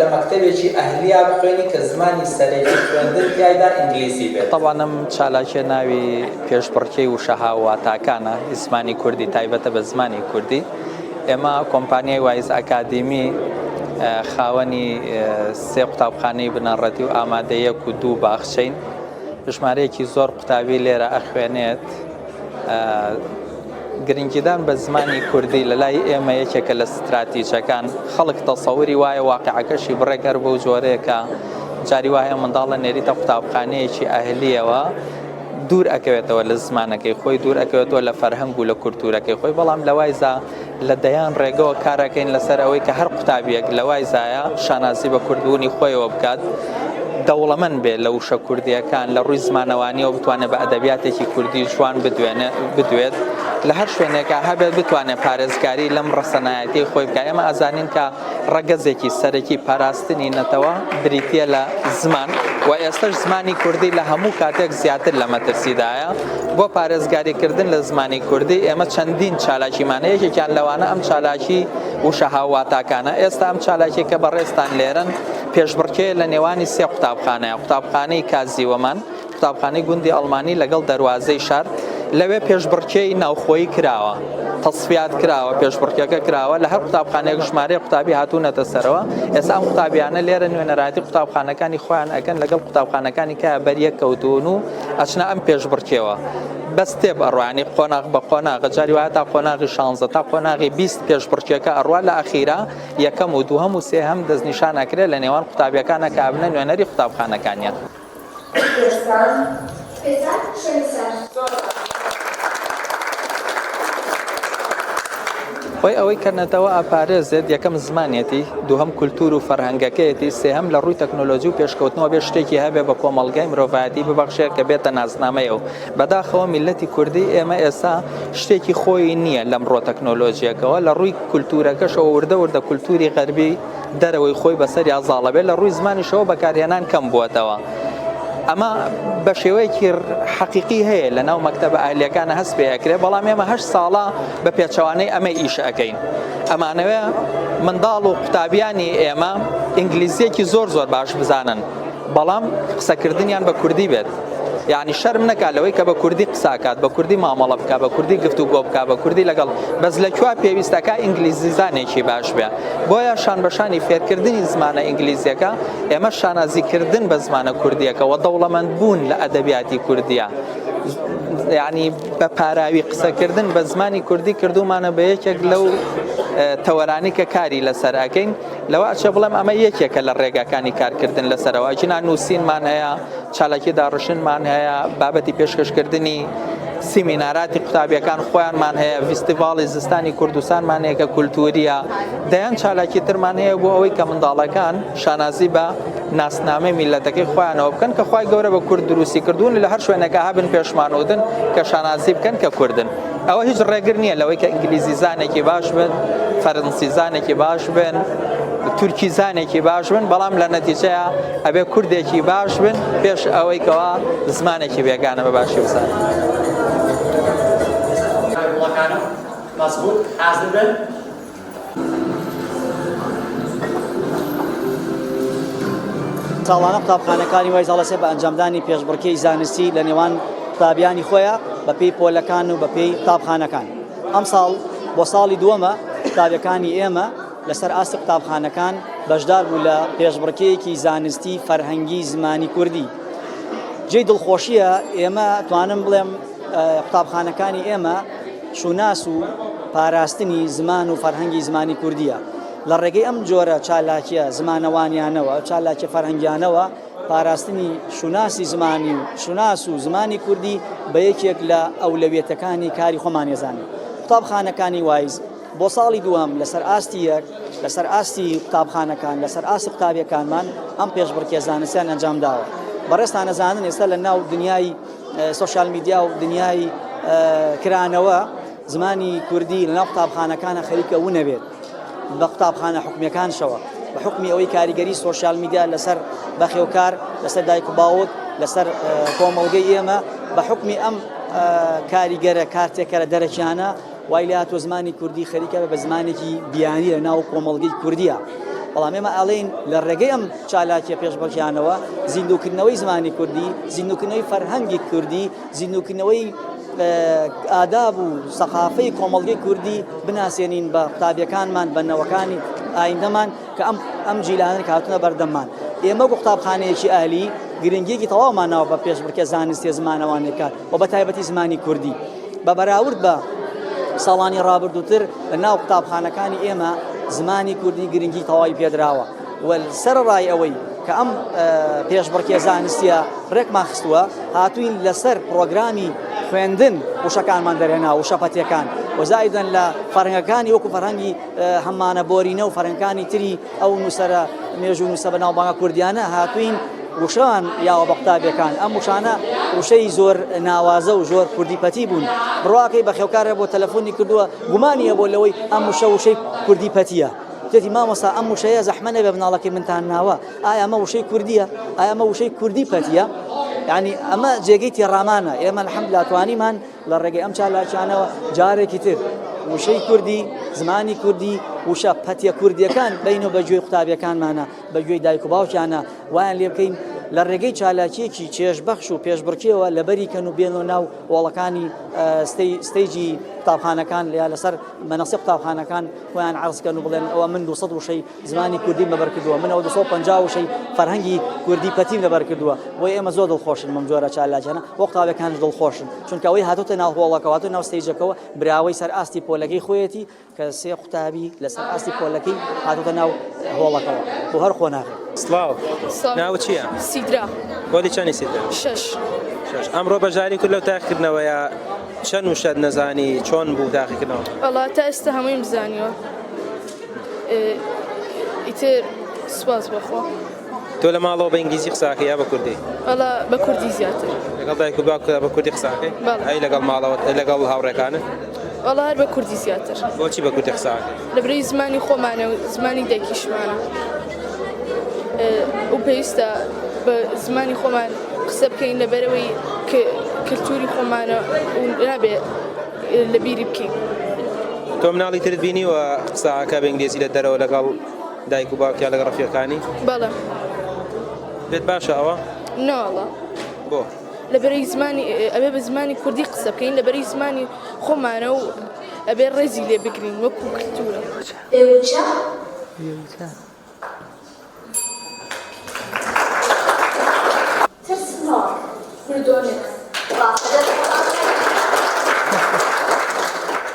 لمكتبێکی ئەهلییا بخوێنی کە زمانی سەرەکی خوێندن تایدا ئینگلیزی بێت. طبعا ئەم چالاکیە ناوی پێشبڕکێی وشەها واتاکانە زمانی کوردی تایبەتە بە زمانی کوردی. ئێمە کۆمپانیای وایز ئەکادمی خاوەنی سێ قوتابخانەی بنەڕەتی و ئامادەیەک و دوو باخچەین. ژمارەیەکی زۆر قوتابی لێرە ئەخوێنێت. گرنگیدان بە زمانی کوردی لە لای ئێمە یەکێکە لە استراتیژەکان. خەڵک تەسەووری وایە واقعەکەشی بڕێگەر بەو جۆرەیەکە جاری وایە منداڵە نێریتە قوتابخانەیەکی ئەهلیەوە دوور ئەکەوێتەوە لە زمانەکەی خۆی، دوور ئەکەوێتەوە لە فەرهەنگ و لە کولتورەکەی خۆی. بەڵام لە وایزە لە دەیان ڕێگەوە کارەکەین لەسەر ئەوەی کە هەر قوتابیەک لە وایزایە شانازی بە کوردبوونی خۆیەوە بکات، دەوڵەمەند بێ لە وشە کوردیەکان لە ڕووی زمانەوانیەوە بتوانێت بە ئەدەبیاتێکی کوردی جوان بدوێت لە هەر شوێنێکە هەبێت بتوانێت پارێزگاری لەم ڕەسەنایەتی خۆی بکە. ئێمە ئازانین کە ڕەگەزێکی سەرەکی پاراستنی نەتەوە بریتە لە زمان و ئێستش زمانی کوردی لە هەموو کاتێک زیاتر لە مەترسیدایە. بۆ پارێزگاریکردن لە زمانی کوردی ئێمە چەندین چالاکیمانە، یەکێکیان لەوانە ئەم چالاکی وشەها واتاکانە. ئێستا ئەم چالاکی کە بەڕێستان لێرن پێشبڕکێ لە نێوانی سێ قوتابخانەیە، قوتابخانەی کازیوەمان، قوتابخانەی گوندی ئەڵمانی لەگەڵ دەروازەی شار. لەوێ پێشبڕکێی ناوخۆیی کراوە، تەصفیات کراوە، پێشبڕکێکە کراوە لە هەر قوتابخانەیەک ژمارەی قوتابی هاتوونەتە سەرەوە. ئێستا ئەم قوتابیانە لێرە نوێنەراتی قوتابخانەکانی خۆیان ئەگەن لەگەڵ قوتابخانەکانی کە بەریەک کەوتون و ئەچنە ئەم پێشبڕکێەوە. بەس تێب ئەڕوانی قۆناغ بە قۆناغە، جاری وایە تا قۆناغی 16 تا قۆناغی 20 پێشبڕکێکە ئەڕوا لە ئەخیرا یەکەم و دووهەم و سێهەم دەستنیشان ئەکرێت لە نێوان قوتابیەکانە کە ئابنە نوێنەری قوتابخانەکانیان. خۆی ئەوەی کردنەوە ئاپارێزێت یەکەم زمانێتی، دووهەم کولتور و فەرهەنگەکەیەتی، سێهەم لە ڕووی تەکنۆلۆژی و پێشکەوتنەوە بێ شتێکی هەبێ بە کۆمەڵگەی مرۆڤایەتی ببەخشێت کە بێتە ناسنامەیە. و بەداخەوە میلەتی کوردی ئێمە ئێستا شتێکی خۆی نییە لەمڕۆ تەکنۆلۆژیەکەوە، لە ڕووی کولتورەکەشەوە وردە کولتوری غەربی دەرەوەی خۆی بەسەر یازاڵە بێت، لە ڕووی زمانیشەوە بەکارهێنان کەم بووەتەوە. ئەمە بە شێوەیەکی حەقیقی هەیە لە ناو مەکتەبە ئالیەکانە هەست پێەکرێت، بەڵام ئێمە 8 ساڵە بە پێچەوانەی ئەمە ئیش ئەەکەین. ئەمانەوە منداڵ و قوتابیانی ئێمە ئینگلیزیەکی زۆر باش بزانن، بەڵام قسەکردنیان بە کوردی بێت. یعنی شەرم نەکات لەوەی کە بە کوردی قساکات، بە کوردی مامەڵە بکات، بە کوردی گفتوگۆ بکات، بە کوردی لەگەڵ بەس لەکوێ پێویستەکە ئینگلیزی زانێکی باش بێ. بۆیە شانبەشانی فێرکردنی زمانە ئینگلیزیەکە ئێمە شانازیکردن بە زمانە کوردیەکە و دەوڵەمەند بوون لە ئەدەبیاتی کوردیە. یعنی بە پاراوی قسەکردن بە زمانی کوردی کردومانە بە یەکێک لەو تەوەرانی کە کاری لەسەر ئەکەین. لەوە ئەچە بڵێم ئەمە یەکێکە لە ڕێگاکانی کارکردن لەسەرەوە. جنا نووسینمان هەیە، چالاکی داڕشنمان هەیە، بابەتی پێشکەشکردنی سیمیناراتی قوتابیەکان خۆیانمان هەیە، فیستیڤاڵی زستانی کوردستانمان هەیە کە کولتوریە. دەیان چالاکی ترمان هەیە بۆ ئەوەی کە منداڵەکان شانازی بە ناسنامەی میلەتەکەی خۆیانەوە بکەن کە خوای گەورە بە کورد دروستی کردوون لە هەر شوێنەکە هابن پێشمانودن کە شانازی بکەن کە کوردن. ئەوە هیچ ڕێگر نییە لەوەی کە ئینگلیزی زانێکی باش بن، فەرەنسی زانێکی باش بن، تورکی زانێکی باش بن، بەڵام لە نەتیجەیە ئەبێ کوردێکی باش بن پێش ئەوەی کەوا زمانێکی بێگانە بە باشی بزانن. مەزبوط حازر بن. ساڵانە قوتابخانەکانی وای زاڵەسێ بە ئەنجامدانی پێشبڕکێی زانستی لە نێوان قوتابیانی خۆیان بەپێی پۆلەکان و بەپێی قوتابخانەکان. ئەم ساڵ بۆ ساڵی دووەمە قوتابیەکانی ئێمە لەسەر ئاستی قوتابخانەکان بەشدار بوو لە پێشبڕکەیەکی زانستی فەرهەنگی زمانی کوردی. جێی دڵخۆشیە ئێمە توانم بڵێم قوتابخانەکانی ئێمە شوناس و پاراستنی زمان و فەرهەنگی زمانی کوردیە. لە ڕێگەی ئەم جۆرە چالاکیە زمانەوانیانەوە، چالاکی فەرهەنگیانەوە، پاراستنی شوناسی زمانی و شوناس و زمانی کوردی بە یەکێک لە ئەولەویەتەکانی کاری خۆمان ێزانین. قوتابخانەکانی وایز بۆ ساڵی دووەم لەسەر ئاستی یەک، لەسەر ئاستی قوتابخانەکان، لەسەر ئاستی قوتابیەکانمان ئەم پێشبڕکێ زانستیان ئەنجام داوە. بەڕێستان ئەزانن ئێستا لە ناو دنیای سۆشیال میدیا و دنیای کرانەوە زمانی کوردی لە ناو قوتابخانەکانە خەریکە و نەبێت بە قوتابخانە حکومیەکانشەوە بە حکمی ئەوەی کاریگەری سۆشیال میدیا لەسەر بەخێوکار، لەسەر دایک و باوک، لەسەر کۆمەڵگەی ئێمە بە حکمی ئەم کاریگەرە کارتێکەرە دەرەکیانە وای لە هاتووە زمانی کوردی خەریکە بە زمانێکی بیانی لە ناو کۆمەڵگەی کوردیە. بەڵام ئێمە ئەڵێن لە ڕێگەی ئەم چالاکیە پێشبڕکیانەوە زیندوکردنەوەی زمانی کوردی، زیندوکردنەوەی فەرهەنگی کوردی، زیندوکردنەوەی ئاداب و سەقافەی کۆمەڵگەی کوردی بناسیێنین بە قوتابیەکانمان بە نەوەکانی ئایندەمان کە ئەم جیلانە کاتونە بەردەممان. ئێمە بۆ قوتابخانەیەکی ئالی گرنگیەکی تەواومان ناوە بە پێشبڕکێ زانستی زمانەوانێکات و بە تایبەتی زمانی کوردی بە بەراورد بە ساڵانی ڕابردووتر لە ناو قوتابخانەکانی ئێمە زمانی کوردی گرنگی تەواوی پێدراوە و سەرڕای ئەوەی کە ئەم پێشبڕکێ زانستیە ڕێکمان خستووە هاتووین لەسەر پرۆگرامی خوێندن وشەکانمان دەرێنا و شەپەتیەکان وەزایدەن لە فەرهەنگەکانی وەکو فەرهەنگی هەمانە بۆرینە و فەرهەنگەکانی تری ئەو نووسەرە مێژوو نووسە بەناوبانگە کوردیانە هاتووین وشان یاوە بە قوتابیەکان ئەم وشانە وشەی زۆر ناوازە و زۆر کوردیپەتی بوون بڕواکەی بە خێوکارە بۆ تەلەفۆنی کردووە گومانیە بۆ لەوەی ئەم وشەی کوردیپەتیە تێتی مامۆستا ئەم وشەیە زەحمە نەبێ بناڵەکەی منتان ناوە ئایا ئەمە وشەی کوردیە ئایا ئەمە وشەی کوردیپەتیە یعنی ئەمە جێگەی تێڕامانە ئێمە الحەمدوللا توانیمان لە ڕێگەی ئەم چالاکیانەوە جارێکی تر وشەی کوردی زمانی کوردی وشە پەتیە کوردیەکان بینەوە بەگوێی قوتابیەکانمانە بەگوێی دایک و باوکیانە وایان لێ بکەین لە ڕێگەی چالاکیەکی چێژبەخش و پێشبڕکێەوە لەبەری کەن و بێنەوە ناو وڵەکانی ستەیجی قوتابخانەکان یا لەسەر مەنەسەی قوتابخانەکان خۆیان عەرزکەن و بڵێن ئەوە من 200 وشەی زمانی کوردیم لەبەر کردووە من ئەوە 250 وشەی فەرهەنگی کوردی پەتیم لەبەر کردووە بۆی ئێمە زۆر دڵخۆشن مەم جۆرە چالاکیانە وە قوتابیەکانش دڵخۆشن چونکە ئەوەی هاتوتە ناو هۆڵەکە هاتوتە ناو ستەیجەکەوە براوەی سەر ئاستی پۆلەکەی خۆیەتی کە سێ قوتابی لەسەر ئاستی پۆلەکەی هاتوتە ناو هۆڵەکەوە بۆ هەر خۆ ناغێت. سڵاو ناو چییە؟ سیدرا بۆلی چەندی سیدرا؟ 6 ئەمڕۆ بەژاری کرد لەو تاقیکردنەوەیە چەند وشەت نەزانی چۆن بوو تاقیکردنەوە؟ وەڵا تا ئێستا هەموویم بزانیوە ئیتر سوپاس بەخۆ. تۆ لە ماڵەوە بە ئینگلیزی قساکەی یا بە کوردی؟ وەڵا بە کوردی زیاتر. لەگەڵ دایک و باوکت بە کوردی قساکەی؟ ئەی لەگەڵ ماڵەوەت لەگەڵ هاوڕێکانت؟ وەڵا هەر بە کوردی زیاتر. بۆچی بە کوردی قساکەی؟ لەبەرەوەی زمانی خۆمانە و زمانی دایکیشمانە و پێویستە بە زمانی خۆمان قسە بکەین لەبەرەوەی کلتوری خۆمانە و نابێ لە بیری بکەین. تۆ مناڵی ترت بینیوە قساکە بە ئینگلیزی لە دەرەوە لەگەڵ دایک و باوکیان لەگەڵ ڕەفیقەکانی؟ بەڵێ. پێت باشە ئەوە؟ نەوەڵا. بۆ؟ لەبەرەوەی زمانی ئەبێ بە زمانی کوردی قسە بکەین لەبەرەوەی زمانی خۆمانە و ئەبێ ڕێزی لێ بگرین وەکو کلتورە. ترسناک بردۆنێک